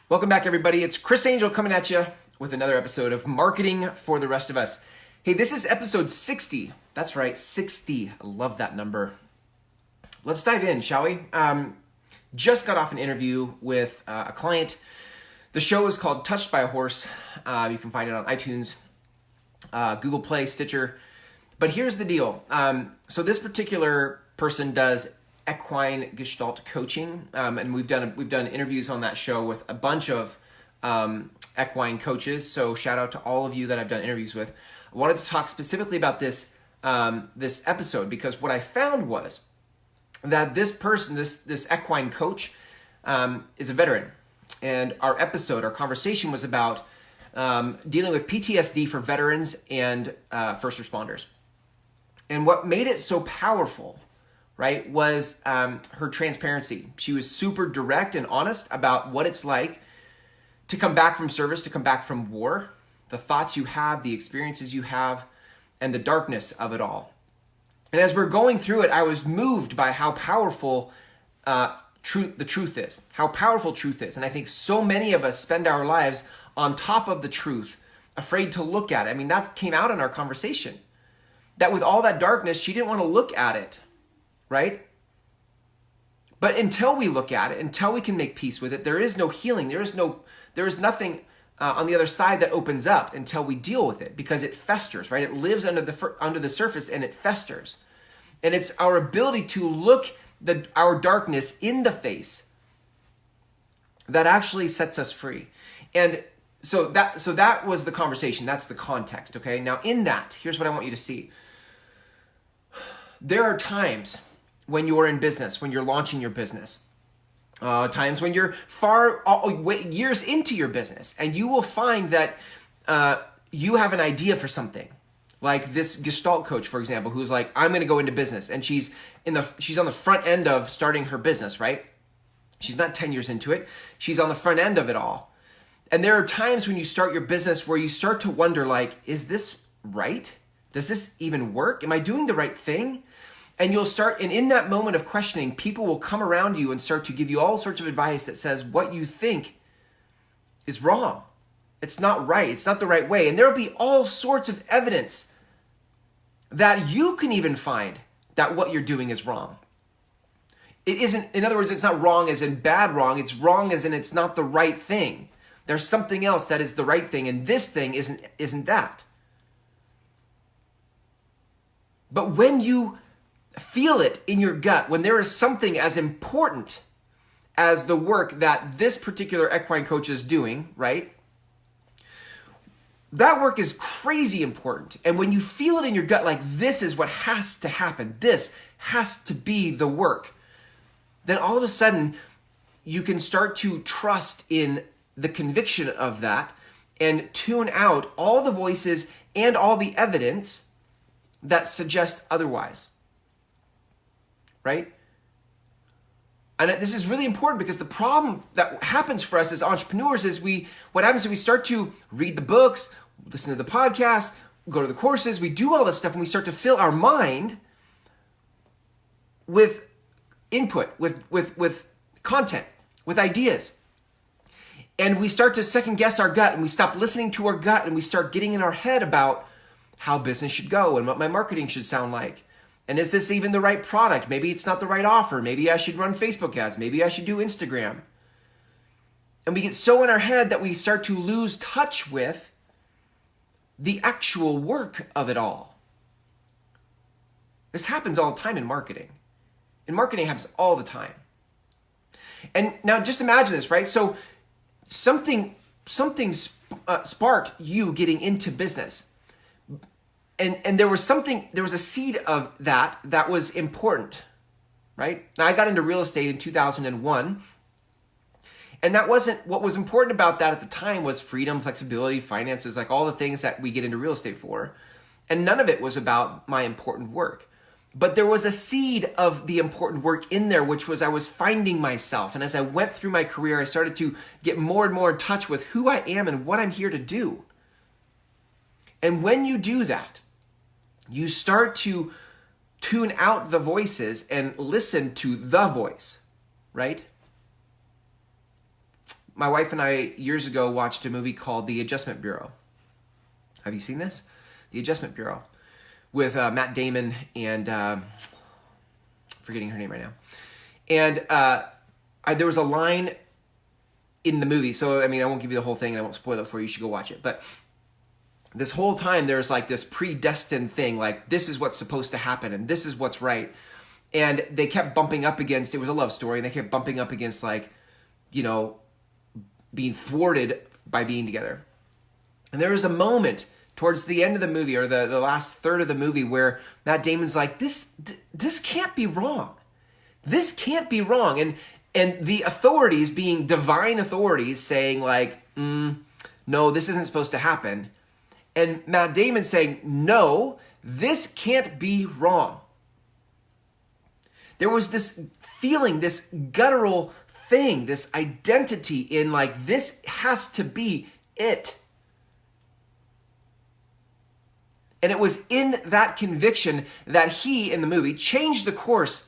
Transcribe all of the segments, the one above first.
Welcome back, everybody. It's Chris Angel coming at you with another episode of Marketing for the Rest of Us. Hey, this is episode 60. That's right, 60. I love that number. Let's dive in, shall we? Just got off an interview with a client. The show is called Touched by a Horse. You can find it on iTunes, Google Play, Stitcher. But here's the deal. So this particular person does equine gestalt coaching, and we've done interviews on that show with a bunch of equine coaches. So shout out to all of you that I've done interviews with. I wanted to talk specifically about this episode because what I found was that this person, this equine coach, is a veteran, and our conversation was about dealing with PTSD for veterans and first responders. And what made it so powerful, right, was her transparency. She was super direct and honest about what it's like to come back from service, to come back from war, the thoughts you have, the experiences you have, and the darkness of it all. And as we're going through it, I was moved by how powerful the truth is, how powerful truth is. And I think so many of us spend our lives on top of the truth, afraid to look at it. I mean, that came out in our conversation, that with all that darkness, she didn't want to look at it. Right? But until we look at it, until we can make peace with it, there is no healing. There is nothing on the other side that opens up until we deal with it, because it festers, right? It lives under the surface and it festers. And it's our ability to look our darkness in the face that actually sets us free. And so that was the conversation. That's the context, okay? Now in that, here's what I want you to see. There are times when you're in business, when you're launching your business, times when you're years into your business, and you will find that you have an idea for something. Like this Gestalt coach, for example, who's like, I'm going to go into business, and she's on the front end of starting her business, right? She's not 10 years into it. She's on the front end of it all. And there are times when you start your business where you start to wonder, like, is this right? Does this even work? Am I doing the right thing? And in that moment of questioning, people will come around you and start to give you all sorts of advice that says what you think is wrong. It's not right. It's not the right way. And there will be all sorts of evidence that you can even find that what you're doing is wrong. It isn't, in other words, it's not wrong as in bad wrong. It's wrong as in it's not the right thing. There's something else that is the right thing, and this thing isn't that. But when you feel it in your gut, when there is something as important as the work that this particular equine coach is doing, right? That work is crazy important. And when you feel it in your gut, like this is what has to happen, this has to be the work, then all of a sudden you can start to trust in the conviction of that and tune out all the voices and all the evidence that suggest otherwise. Right? And this is really important because the problem that happens for us as entrepreneurs is we start to read the books, listen to the podcast, go to the courses, we do all this stuff, and we start to fill our mind with input, with content, with ideas. And we start to second guess our gut, and we stop listening to our gut, and we start getting in our head about how business should go and what my marketing should sound like. And is this even the right product? Maybe it's not the right offer. Maybe I should run Facebook ads. Maybe I should do Instagram. And we get so in our head that we start to lose touch with the actual work of it all. This happens all the time in marketing. In marketing, it happens all the time. And now just imagine this, right? So something sparked you getting into business. And there was a seed of that was important, right? Now I got into real estate in 2001, and that wasn't, what was important about that at the time was freedom, flexibility, finances, like all the things that we get into real estate for. And none of it was about my important work. But there was a seed of the important work in there, which was I was finding myself. And as I went through my career, I started to get more and more in touch with who I am and what I'm here to do. And when you do that, you start to tune out the voices and listen to the voice, right? my wife and I years ago watched a movie called The Adjustment Bureau. Have you seen this? The Adjustment Bureau with Matt Damon and forgetting her name right now. And there was a line in the movie. So, I mean, I won't give you the whole thing and I won't spoil it for you. You should go watch it. But this whole time there's like this predestined thing, like this is what's supposed to happen and this is what's right. And they kept bumping up against, it was a love story, and they kept bumping up against like, you know, being thwarted by being together. And there was a moment towards the end of the movie, or the last third of the movie, where Matt Damon's like, this can't be wrong. This can't be wrong. And the authorities, being divine authorities, saying like, no, this isn't supposed to happen. And Matt Damon saying, no, this can't be wrong. There was this feeling, this guttural thing, this identity in like, this has to be it. And it was in that conviction that he, in the movie, changed the course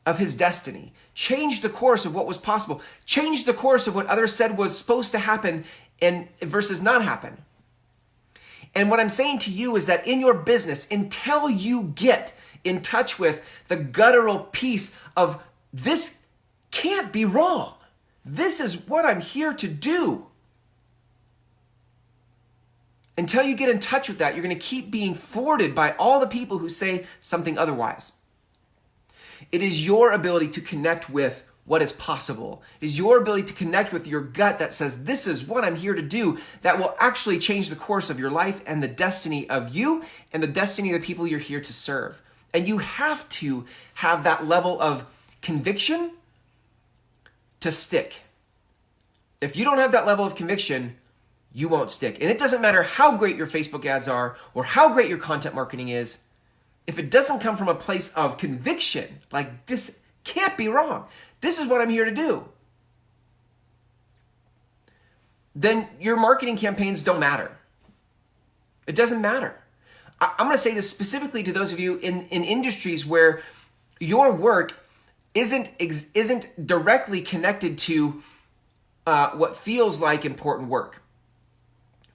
of his destiny, changed the course of what was possible, changed the course of what others said was supposed to happen and versus not happen. And what I'm saying to you is that in your business, until you get in touch with the guttural piece of this can't be wrong, this is what I'm here to do. Until you get in touch with that, you're going to keep being thwarted by all the people who say something otherwise. It is your ability to connect with what is possible. It is your ability to connect with your gut that says, this is what I'm here to do, that will actually change the course of your life and the destiny of you and the destiny of the people you're here to serve. And you have to have that level of conviction to stick. If you don't have that level of conviction, you won't stick. And it doesn't matter how great your Facebook ads are or how great your content marketing is. If it doesn't come from a place of conviction, like this can't be wrong, this is what I'm here to do, then your marketing campaigns don't matter. It doesn't matter. I'm going to say this specifically to those of you in industries where your work isn't directly connected to what feels like important work,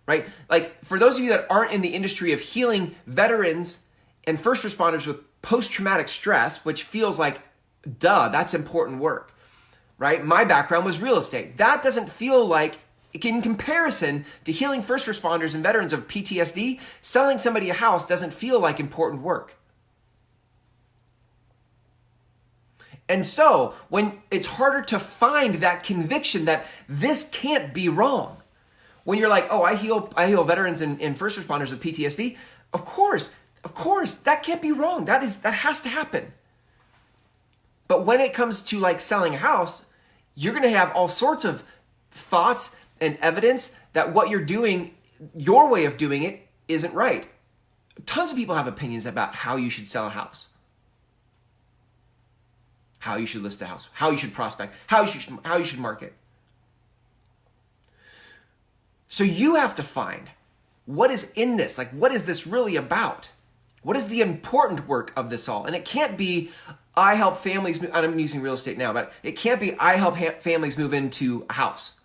right? Like for those of you that aren't in the industry of healing veterans and first responders with post-traumatic stress, which feels like, duh, that's important work, right? My background was real estate. That doesn't feel like, in comparison to healing first responders and veterans of PTSD, selling somebody a house doesn't feel like important work. And so when it's harder to find that conviction that this can't be wrong, when you're like, oh, I heal veterans and first responders with PTSD, of course, that can't be wrong. That has to happen. But when it comes to like selling a house, you're going to have all sorts of thoughts and evidence that what you're doing, your way of doing it, isn't right. Tons of people have opinions about how you should sell a house, how you should list a house, how you should prospect, how you should market. So you have to find what is in this, like what is this really about? What is the important work of this all? And it can't be, I help families, I'm using real estate now, but it can't be, I help families move into a house.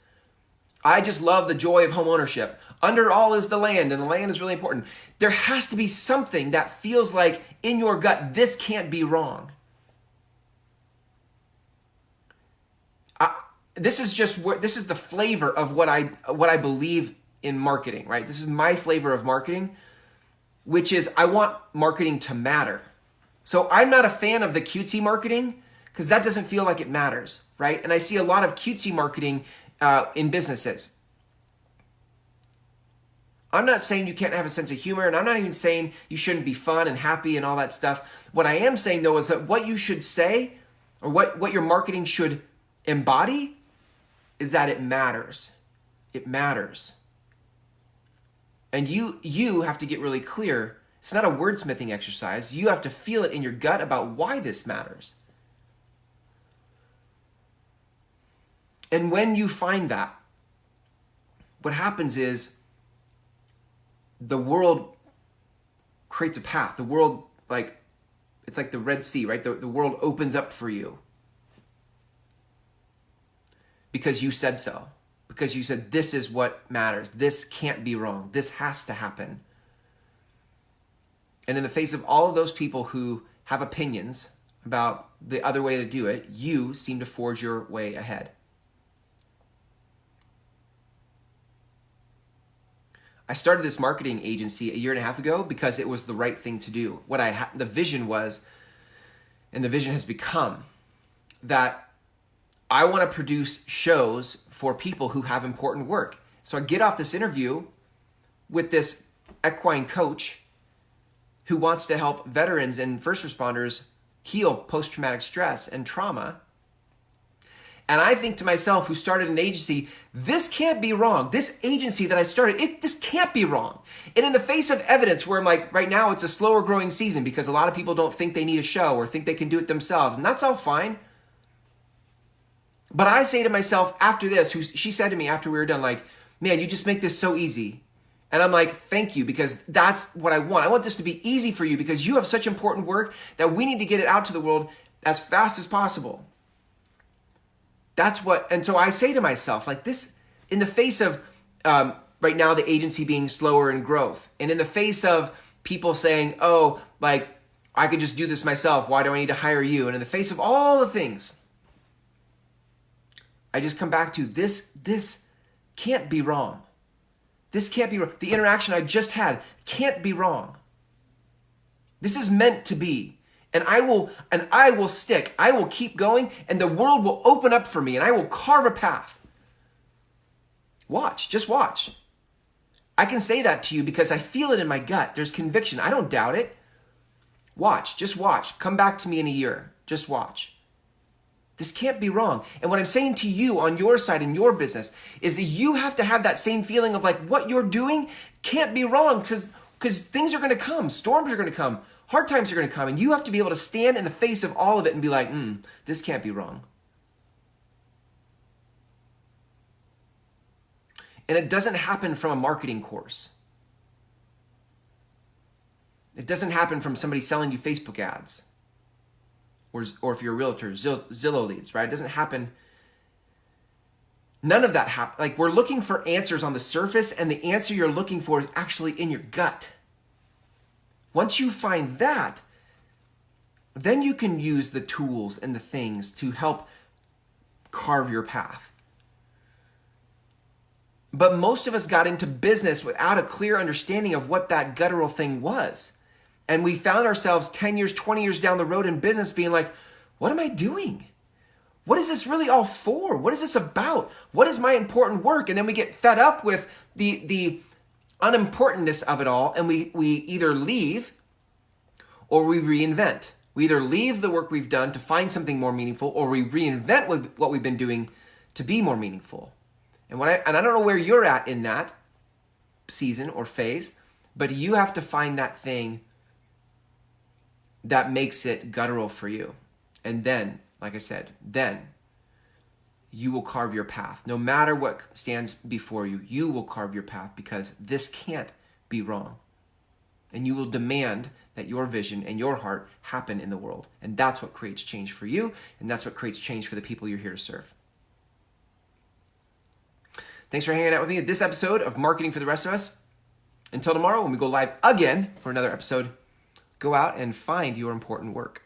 I just love the joy of home ownership. Under all is the land, and the land is really important. There has to be something that feels like in your gut, this can't be wrong. This is the flavor of what I believe in marketing, right? This is my flavor of marketing, which is I want marketing to matter. So I'm not a fan of the cutesy marketing because that doesn't feel like it matters, right? And I see a lot of cutesy marketing in businesses. I'm not saying you can't have a sense of humor, and I'm not even saying you shouldn't be fun and happy and all that stuff. What I am saying, though, is that what you should say or what your marketing should embody is that it matters. It matters. And you have to get really clear. It's not a wordsmithing exercise. You have to feel it in your gut about why this matters. And when you find that, what happens is the world creates a path. The world, it's like the Red Sea, right? The world opens up for you. because you said so, because you said this is what matters. This can't be wrong. This has to happen. And in the face of all of those people who have opinions about the other way to do it, you seem to forge your way ahead. I started this marketing agency a year and a half ago because it was the right thing to do. What the vision was, and the vision has become, that I want to produce shows for people who have important work. So I get off this interview with this equine coach who wants to help veterans and first responders heal post-traumatic stress and trauma. And I think to myself, who started an agency, this can't be wrong. This agency that I started, this can't be wrong. And in the face of evidence where I'm like, right now it's a slower growing season because a lot of people don't think they need a show or think they can do it themselves. And that's all fine. But I say to myself after this, she said to me after we were done, like, man, you just make this so easy. And I'm like, thank you, because that's what I want. I want this to be easy for you because you have such important work that we need to get it out to the world as fast as possible. And so I say to myself, like this, in the face of right now the agency being slower in growth, and in the face of people saying, oh, like, I could just do this myself. Why do I need to hire you? And in the face of all the things, I just come back to this can't be wrong. This can't be wrong. The interaction I just had can't be wrong. This is meant to be. And I will stick. I will keep going, and the world will open up for me, and I will carve a path. Watch, just watch. I can say that to you because I feel it in my gut. There's conviction. I don't doubt it. Watch, just watch. Come back to me in a year. Just watch. This can't be wrong. And what I'm saying to you on your side in your business is that you have to have that same feeling of like what you're doing can't be wrong because things are going to come. Storms are going to come. Hard times are going to come. And you have to be able to stand in the face of all of it and be like, this can't be wrong. And it doesn't happen from a marketing course. It doesn't happen from somebody selling you Facebook ads. Or if you're a realtor, Zillow leads, right? It doesn't happen. None of that happens. Like, we're looking for answers on the surface, and the answer you're looking for is actually in your gut. Once you find that, then you can use the tools and the things to help carve your path. But most of us got into business without a clear understanding of what that guttural thing was. And we found ourselves 10 years, 20 years down the road in business being like, what am I doing? What is this really all for? What is this about? What is my important work? And then we get fed up with the unimportantness of it all, and we either leave or we reinvent. We either leave the work we've done to find something more meaningful, or we reinvent what we've been doing to be more meaningful. And I don't know where you're at in that season or phase, but you have to find that thing that makes it guttural for you. And then, like I said, then you will carve your path. No matter what stands before you, you will carve your path because this can't be wrong. And you will demand that your vision and your heart happen in the world. And that's what creates change for you, and that's what creates change for the people you're here to serve. Thanks for hanging out with me at this episode of Marketing for the Rest of Us. Until tomorrow, when we go live again for another episode, go out and find your important work.